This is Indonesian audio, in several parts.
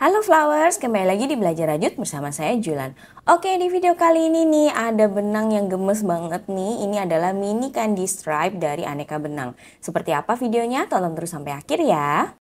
Halo Flowers, kembali lagi di Belajar Rajut bersama saya Julan. Oke, di video kali ini nih ada benang yang gemes banget nih. Ini adalah mini candy stripe dari aneka benang. Seperti apa videonya? Tonton terus sampai akhir ya.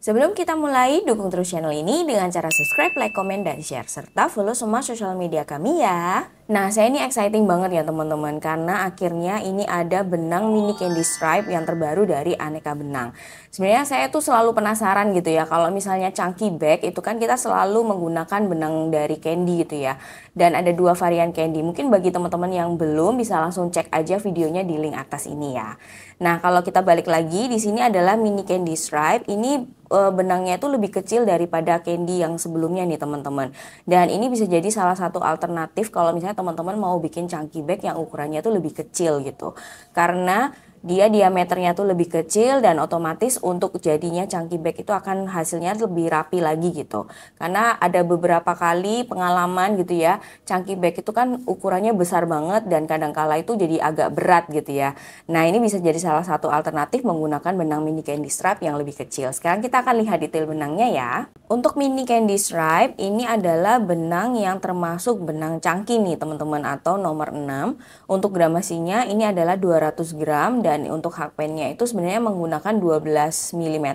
Sebelum kita mulai, dukung terus channel ini dengan cara subscribe, like, komen, dan share. Serta follow semua sosial media kami ya. Nah, saya ini exciting banget ya teman-teman. Karena akhirnya ini ada benang mini candy stripe yang terbaru dari aneka benang. Sebenarnya saya tuh selalu penasaran gitu ya. Kalau misalnya chunky bag itu kan kita selalu menggunakan benang dari candy gitu ya. Dan ada dua varian candy. Mungkin bagi teman-teman yang belum bisa langsung cek aja videonya di link atas ini ya. Nah, kalau kita balik lagi, di sini adalah mini candy stripe. Ini benangnya itu lebih kecil daripada candy yang sebelumnya nih teman-teman. Dan ini bisa jadi salah satu alternatif kalau misalnya teman-teman mau bikin chunky bag yang ukurannya tuh lebih kecil gitu. Karena dia diameternya tuh lebih kecil dan otomatis untuk jadinya chunky bag itu akan hasilnya lebih rapi lagi gitu. Karena ada beberapa kali pengalaman gitu ya, chunky bag itu kan ukurannya besar banget dan kadangkala itu jadi agak berat gitu ya. Nah, ini bisa jadi salah satu alternatif menggunakan benang mini candy stripe yang lebih kecil. Sekarang kita akan lihat detail benangnya ya. Untuk mini candy stripe ini adalah benang yang termasuk benang chunky nih teman-teman, atau nomor 6. Untuk gramasinya ini adalah 200 gram dan untuk hakpennya itu sebenarnya menggunakan 12 mm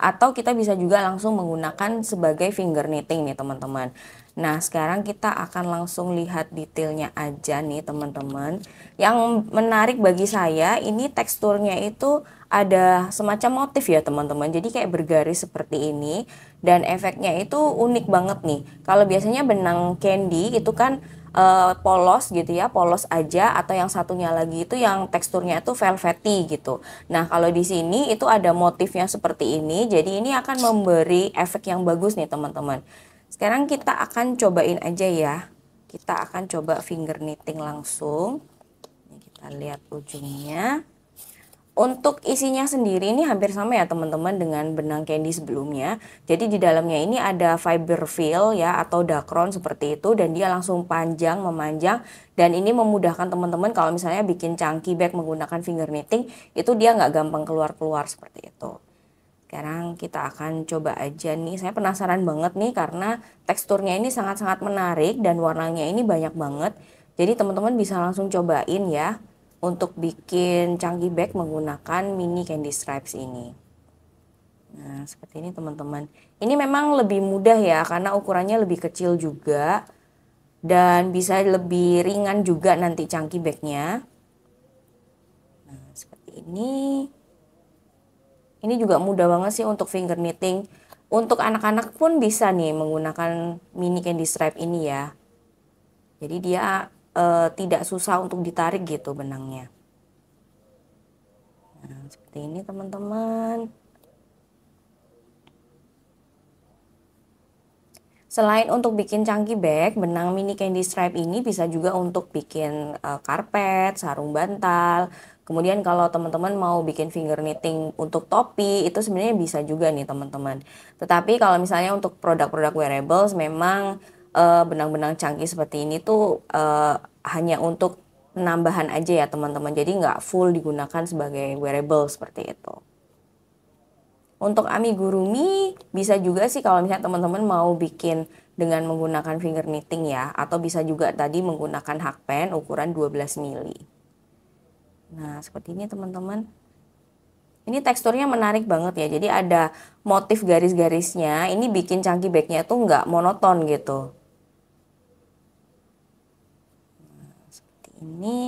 atau kita bisa juga langsung menggunakan sebagai finger knitting nih teman-teman. Nah, sekarang kita akan langsung lihat detailnya aja nih teman-teman. Yang menarik bagi saya ini teksturnya itu ada semacam motif ya teman-teman. Jadi kayak bergaris seperti ini dan efeknya itu unik banget nih. Kalau biasanya benang candy itu kan polos gitu ya, polos aja, atau yang satunya lagi itu yang teksturnya itu velvety gitu. Nah, kalau di sini itu ada motifnya seperti ini, jadi ini akan memberi efek yang bagus nih teman-teman. Sekarang kita akan cobain aja ya. Kita akan coba finger knitting langsung. Ini kita lihat ujungnya. Untuk isinya sendiri ini hampir sama ya teman-teman dengan benang candy sebelumnya. Jadi di dalamnya ini ada fiber fill ya atau dakron seperti itu, dan dia langsung panjang memanjang, dan ini memudahkan teman-teman kalau misalnya bikin chunky bag menggunakan finger knitting itu dia nggak gampang keluar-keluar seperti itu. Sekarang kita akan coba aja nih. Saya penasaran banget nih karena teksturnya ini sangat-sangat menarik dan warnanya ini banyak banget. Jadi teman-teman bisa langsung cobain ya untuk bikin chunky bag menggunakan mini candy stripes ini. Nah, seperti ini teman-teman. Ini memang lebih mudah ya karena ukurannya lebih kecil juga dan bisa lebih ringan juga nanti chunky bagnya. Nah, seperti ini. Ini juga mudah banget sih untuk finger knitting. Untuk anak-anak pun bisa nih menggunakan mini candy stripe ini ya. Jadi dia tidak susah untuk ditarik gitu benangnya. Nah, seperti ini teman-teman. Selain untuk bikin chunky bag, benang mini candy stripe ini bisa juga untuk bikin karpet, sarung bantal. Kemudian kalau teman-teman mau bikin finger knitting untuk topi, itu sebenarnya bisa juga nih teman-teman. Tetapi kalau misalnya untuk produk-produk wearables, memang benang-benang chunky seperti ini tuh hanya untuk penambahan aja ya teman-teman. Jadi nggak full digunakan sebagai wearable seperti itu. Untuk amigurumi bisa juga sih kalau misalnya teman-teman mau bikin dengan menggunakan finger knitting ya, atau bisa juga tadi menggunakan hakpen ukuran 12 mili. Nah, seperti ini teman-teman. Ini teksturnya menarik banget ya. Jadi ada motif garis-garisnya. Ini bikin chunky bagnya tuh nggak monoton gitu. Nah, seperti ini.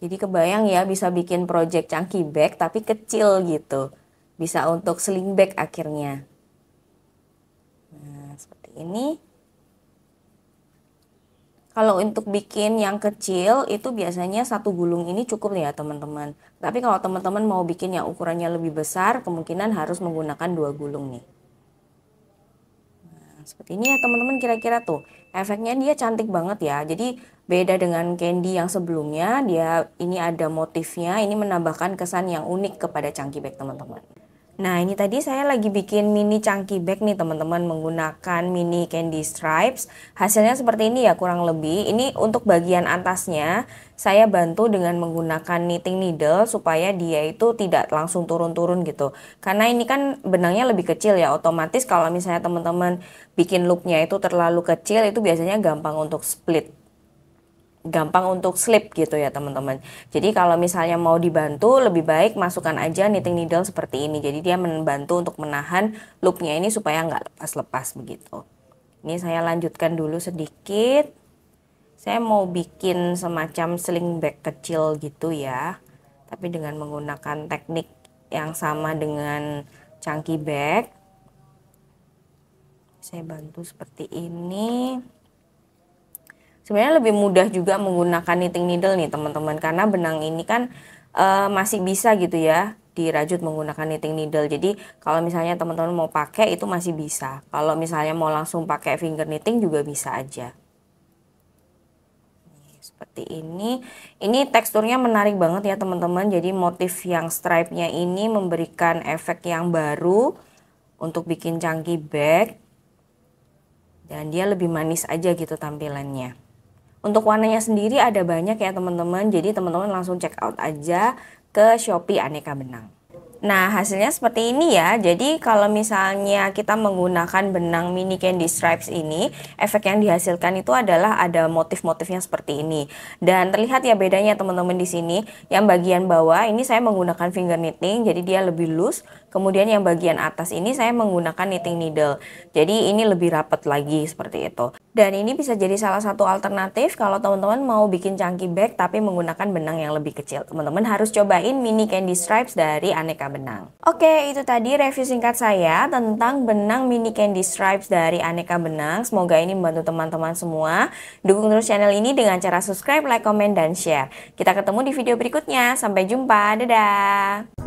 Jadi kebayang ya bisa bikin project chunky bag tapi kecil gitu. Bisa untuk sling bag akhirnya. Nah, seperti ini. Kalau untuk bikin yang kecil itu biasanya satu gulung ini cukup ya teman-teman. Tapi kalau teman-teman mau bikin yang ukurannya lebih besar, kemungkinan harus menggunakan 2 gulung nih. Nah, seperti ini ya teman-teman, kira-kira tuh. Efeknya dia cantik banget ya. Jadi beda dengan candy yang sebelumnya, dia ini ada motifnya, ini menambahkan kesan yang unik kepada chunky bag teman-teman. Nah, ini tadi saya lagi bikin mini chunky bag nih teman-teman, menggunakan mini candy stripes. Hasilnya seperti ini ya kurang lebih. Ini untuk bagian atasnya saya bantu dengan menggunakan knitting needle supaya dia itu tidak langsung turun-turun gitu. Karena ini kan benangnya lebih kecil ya, otomatis kalau misalnya teman-teman bikin loopnya itu terlalu kecil, itu biasanya gampang untuk split, gampang untuk slip gitu ya teman-teman. Jadi kalau misalnya mau dibantu, lebih baik masukkan aja knitting needle seperti ini. Jadi dia membantu untuk menahan loopnya ini supaya nggak lepas-lepas begitu. Ini saya lanjutkan dulu sedikit. Saya mau bikin semacam sling bag kecil gitu ya, tapi dengan menggunakan teknik yang sama dengan chunky bag. Saya bantu seperti ini. Sebenarnya lebih mudah juga menggunakan knitting needle nih teman-teman, karena benang ini kan masih bisa gitu ya dirajut menggunakan knitting needle. Jadi kalau misalnya teman-teman mau pakai itu masih bisa. Kalau misalnya mau langsung pakai finger knitting juga bisa aja. Seperti ini. Ini teksturnya menarik banget ya teman-teman. Jadi motif yang stripe-nya ini memberikan efek yang baru untuk bikin chunky bag. Dan dia lebih manis aja gitu tampilannya. Untuk warnanya sendiri ada banyak ya teman-teman, jadi teman-teman langsung check out aja ke Shopee Aneka Benang. Nah, hasilnya seperti ini ya. Jadi kalau misalnya kita menggunakan benang mini candy stripes ini, efek yang dihasilkan itu adalah ada motif-motifnya seperti ini. Dan terlihat ya bedanya teman-teman di sini. Yang bagian bawah ini saya menggunakan finger knitting, jadi dia lebih loose. Kemudian yang bagian atas ini saya menggunakan knitting needle. Jadi ini lebih rapat lagi seperti itu. Dan ini bisa jadi salah satu alternatif kalau teman-teman mau bikin chunky bag tapi menggunakan benang yang lebih kecil. Teman-teman harus cobain mini candy stripes dari Aneka Benang. Oke, itu tadi review singkat saya tentang benang mini candy stripes dari Aneka Benang. Semoga ini membantu teman-teman semua. Dukung terus channel ini dengan cara subscribe, like, komen, dan share. Kita ketemu di video berikutnya. Sampai jumpa. Dadah!